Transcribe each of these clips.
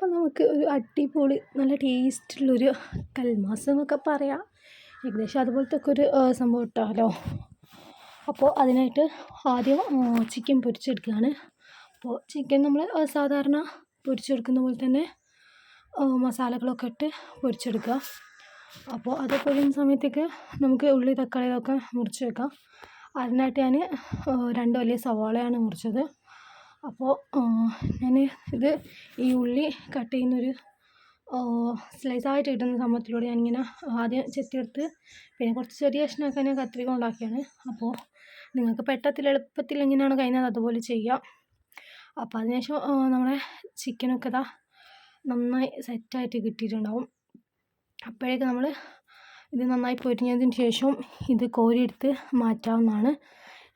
അപ്പോൾ നമുക്ക് ഒരു അടിപൊളി നല്ല ടേസ്റ്റുള്ളൊരു കൽമാസ് എന്നൊക്കെ പറയാം. ഏകദേശം അതുപോലത്തെ ഒക്കെ ഒരു സംഭവം ഇട്ടാലോ. അപ്പോൾ അതിനായിട്ട് ആദ്യം ചിക്കൻ പൊരിച്ചെടുക്കുകയാണ്. അപ്പോൾ ചിക്കൻ നമ്മൾ സാധാരണ പൊരിച്ചെടുക്കുന്ന പോലെ തന്നെ മസാലകളൊക്കെ ഇട്ട് പൊരിച്ചെടുക്കുക. അപ്പോൾ അത് പൊരിയുന്ന സമയത്തേക്ക് നമുക്ക് ഉള്ളി തക്കാളിയൊക്കെ മുറിച്ച് വെക്കാം. അതിനായിട്ട് ഞാൻ 2 വലിയ സവാളയാണ് മുറിച്ചത്. അപ്പോൾ ഞാൻ ഈ ഉള്ളി കട്ട് ചെയ്യുന്നൊരു സ്ലൈസായിട്ട് കിട്ടുന്ന സംഭവത്തിലൂടെ ഞാനിങ്ങനെ ആദ്യം ചെത്തിയെടുത്ത് പിന്നെ കുറച്ച് ചെറിയ കഷ്ണമൊക്കെ ഞാൻ കത്രിക കൊണ്ടാക്കിയാണ്. അപ്പോൾ നിങ്ങൾക്ക് എളുപ്പത്തിൽ എങ്ങനെയാണ് കഴിഞ്ഞത് അതുപോലെ ചെയ്യാം. അപ്പോൾ അതിനുശേഷം നമ്മുടെ ചിക്കനൊക്കെ നന്നായി സെറ്റായിട്ട് കിട്ടിയിട്ടുണ്ടാവും. അപ്പോഴേക്ക് നമ്മൾ ഇത് നന്നായി പൊരിഞ്ഞതിന് ശേഷം ഇത് കോരിയെടുത്ത് മാറ്റാവുന്നതാണ്.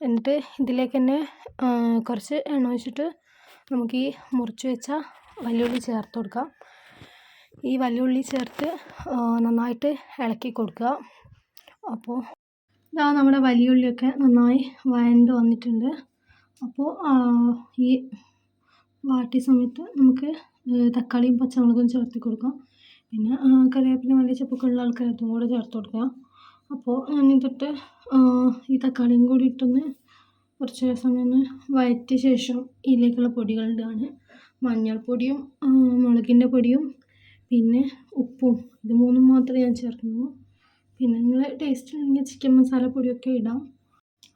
എന്നിട്ട് ഇതിലേക്ക് തന്നെ കുറച്ച് എണ്ണ ഒഴിച്ചിട്ട് നമുക്ക് ഈ മുറിച്ച് വെച്ച വലിയുള്ളി ചേർത്ത് കൊടുക്കാം. ഈ വലിയുള്ളി ചേർത്ത് നന്നായിട്ട് ഇളക്കി കൊടുക്കുക. അപ്പോൾ നമ്മുടെ വലിയുള്ളിയൊക്കെ നന്നായി വഴണ്ട് വന്നിട്ടുണ്ട്. അപ്പോൾ ഈ വാട്ടിയ സമയത്ത് നമുക്ക് തക്കാളിയും പച്ചമുളകും ചേർത്ത് കൊടുക്കാം. പിന്നെ കറിവേപ്പില മല്ലിച്ചപ്പൊക്കെ ഉള്ള ആൾക്കാർ അതും കൂടെ ചേർത്ത് കൊടുക്കുക. അപ്പോൾ ഞാനിതിട്ട് ഈ തക്കാളിയും കൂടി ഇട്ടൊന്ന് കുറച്ച് സമയം ഒന്ന് വഴറ്റിയ ശേഷം ഇതിലേക്കുള്ള പൊടികളുടെയാണ് മഞ്ഞൾപ്പൊടിയും മുളകിൻ്റെ പൊടിയും പിന്നെ ഉപ്പും. ഇത് 3 മാത്രമേ ഞാൻ ചേർക്കുന്നുള്ളൂ. പിന്നെ നിങ്ങൾ ടേസ്റ്റ് ഉണ്ടെങ്കിൽ ചിക്കൻ മസാലപ്പൊടിയൊക്കെ ഇടാം.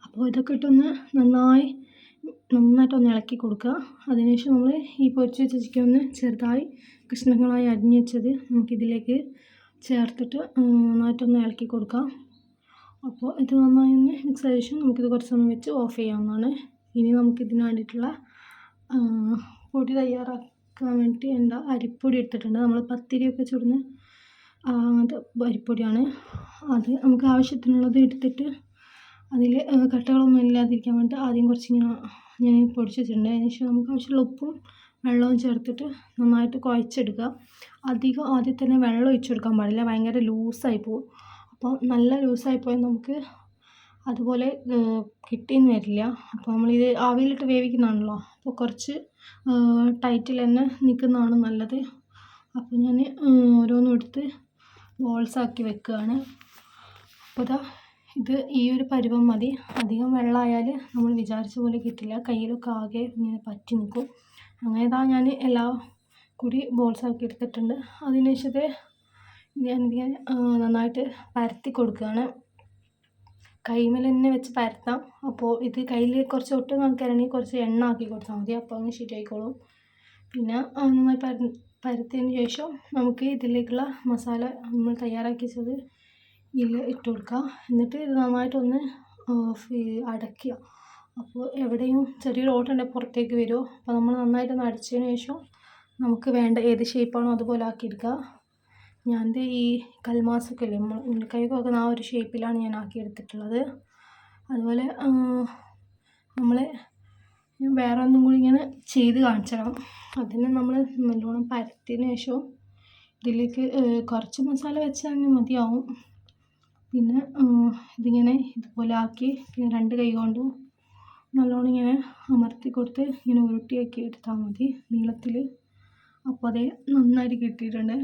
അപ്പോൾ ഇതൊക്കെ ഇട്ടൊന്ന് നന്നായിട്ടൊന്ന് ഇളക്കി കൊടുക്കുക. അതിനുശേഷം നമ്മൾ ഈ പൊരിച്ച് വെച്ച ചിക്കൻ ഒന്ന് ചെറുതായി കഷ്ണങ്ങളായി അരിഞ്ഞ് വെച്ചത് നമുക്കിതിലേക്ക് ചേർത്തിട്ട് നന്നായിട്ടൊന്ന് ഇളക്കി കൊടുക്കാം. അപ്പോൾ ഇത് നന്നായി ഒന്ന് മിക്സ് ആയ ശേഷം നമുക്കിത് കുറച്ച് സമയം വെച്ച് ഓഫ് ചെയ്യാവുന്നതാണ്. ഇനി നമുക്കിതിന് വേണ്ടിയിട്ടുള്ള പൊടി തയ്യാറാക്കാൻ വേണ്ടിയിട്ട് എന്താ അരിപ്പൊടി എടുത്തിട്ടുണ്ട്. നമ്മൾ പത്തിരിയൊക്കെ ചുടുന്ന അങ്ങനത്തെ അരിപ്പൊടിയാണ്. അത് നമുക്ക് ആവശ്യത്തിനുള്ളത് എടുത്തിട്ട് അതിൽ കട്ടകളൊന്നും ഇല്ലാതിരിക്കാൻ വേണ്ടിയിട്ട് ആദ്യം കുറച്ചിങ്ങനെ ഞാൻ പൊടിച്ച് വെച്ചിട്ടുണ്ട്. അതിനുശേഷം നമുക്ക് ആവശ്യമുള്ള ഉപ്പും വെള്ളവും ചേർത്തിട്ട് നന്നായിട്ട് കുഴച്ചെടുക്കുക. ആദ്യം തന്നെ വെള്ളം ഒഴിച്ച് കൊടുക്കാൻ പാടില്ല, ഭയങ്കര ലൂസായി പോകും. അപ്പോൾ നല്ല ലൂസായി പോയാൽ നമുക്ക് അതുപോലെ കിട്ടിയെന്ന് വരില്ല. അപ്പോൾ നമ്മളിത് ആവിയിലിട്ട് വേവിക്കുന്നതാണല്ലോ, അപ്പോൾ കുറച്ച് ടൈറ്റിൽ തന്നെ നിൽക്കുന്നതാണ് നല്ലത്. അപ്പോൾ ഞാൻ ഓരോന്നും എടുത്ത് ബോൾസാക്കി വെക്കുകയാണ്. അപ്പോൾ ഇത് ഈ ഒരു പരുവം മതി. അധികം വെള്ളമായാൽ നമ്മൾ വിചാരിച്ച പോലെ കിട്ടില്ല, കയ്യിലൊക്കെ ആകെ ഇങ്ങനെ പറ്റി നിൽക്കും. അങ്ങനെ ഞാൻ എല്ലാം കൂടി ബോൾസാക്കി എടുത്തിട്ടുണ്ട്. അതിനുശേഷത്തെ ഞാനിങ്ങനെ നന്നായിട്ട് പരത്തി കൊടുക്കുകയാണ്. കൈമേൽ തന്നെ വെച്ച് പരത്താം. അപ്പോൾ ഇത് കയ്യിൽ കുറച്ച് ഒട്ടുന്ന ആൾക്കാരാണെങ്കിൽ കുറച്ച് എണ്ണ ആക്കി കൊടുത്താൽ മതി, അപ്പോൾ അങ്ങ് ശരിയായിക്കോളും. പിന്നെ നന്നായി പരത്തിയതിന് ശേഷം നമുക്ക് ഇതിലേക്കുള്ള മസാല നമ്മൾ തയ്യാറാക്കി വെച്ചത് ഇതിൽ ഇട്ട് കൊടുക്കുക. എന്നിട്ട് ഇത് നന്നായിട്ടൊന്ന് അടയ്ക്കുക. അപ്പോൾ എവിടെയും ചെറിയൊരു ഓട്ടമുണ്ടെങ്കിൽ പുറത്തേക്ക് വരുമോ. അപ്പോൾ നമ്മൾ നന്നായിട്ടൊന്ന് അടച്ചതിന് ശേഷം നമുക്ക് വേണ്ട ഏത് ഷേപ്പാണോ അതുപോലെ ആക്കിയെടുക്കുക. ഞാനിത് ഈ കൽമാസൊക്കെ ഇല്ലേ നമ്മൾ ഉള്ളിക്കൈയൊക്കെ വെക്കുന്ന ആ ഒരു ഷേപ്പിലാണ് ഞാൻ ആക്കിയെടുത്തിട്ടുള്ളത്. അതുപോലെ നമ്മൾ വേറെ ഒന്നും കൂടി ഇങ്ങനെ ചെയ്ത് കാണിച്ചിടാം. അതിന് നമ്മൾ നല്ലോണം പരത്തിയതിന് ശേഷം ഇതിലേക്ക് കുറച്ച് മസാല വെച്ചാൽ മതിയാവും. പിന്നെ ഇതിങ്ങനെ ഇതുപോലെ ആക്കി പിന്നെ 2 കൈ കൊണ്ടും നല്ലോണം ഇങ്ങനെ അമർത്തി കൊടുത്ത് ഇങ്ങനെ ഉരുട്ടിയാക്കി എടുത്താൽ മതി നീളത്തിൽ. അപ്പോൾ അതേ നന്നായിട്ട് കിട്ടിയിട്ടുണ്ട്.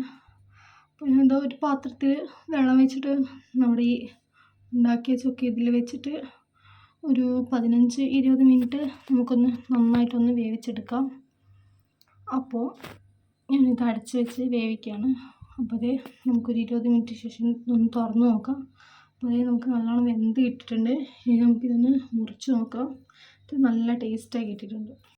അപ്പോൾ ഞാൻ ഒരു പാത്രത്തിൽ വെള്ളം വെച്ചിട്ട് നമ്മുടെ ഈ ഉണ്ടാക്കി വെച്ചൊക്കെ ഇതിൽ വെച്ചിട്ട് ഒരു 15-20 മിനിറ്റ് നമുക്കൊന്ന് നന്നായിട്ടൊന്ന് വേവിച്ചെടുക്കാം. അപ്പോൾ ഞാനിത് അടച്ച് വെച്ച് വേവിക്കുകയാണ്. അപ്പോൾ നമുക്കൊരു 20 മിനിറ്റ് ശേഷം ഒന്ന് തുറന്ന് നോക്കാം. അപ്പോൾ നമുക്ക് നല്ലോണം വെന്ത് കിട്ടിയിട്ടുണ്ട്. ഇനി നമുക്കിതൊന്ന് മുറിച്ച് നോക്കാം. ഇത് നല്ല ടേസ്റ്റായി കിട്ടിയിട്ടുണ്ട്.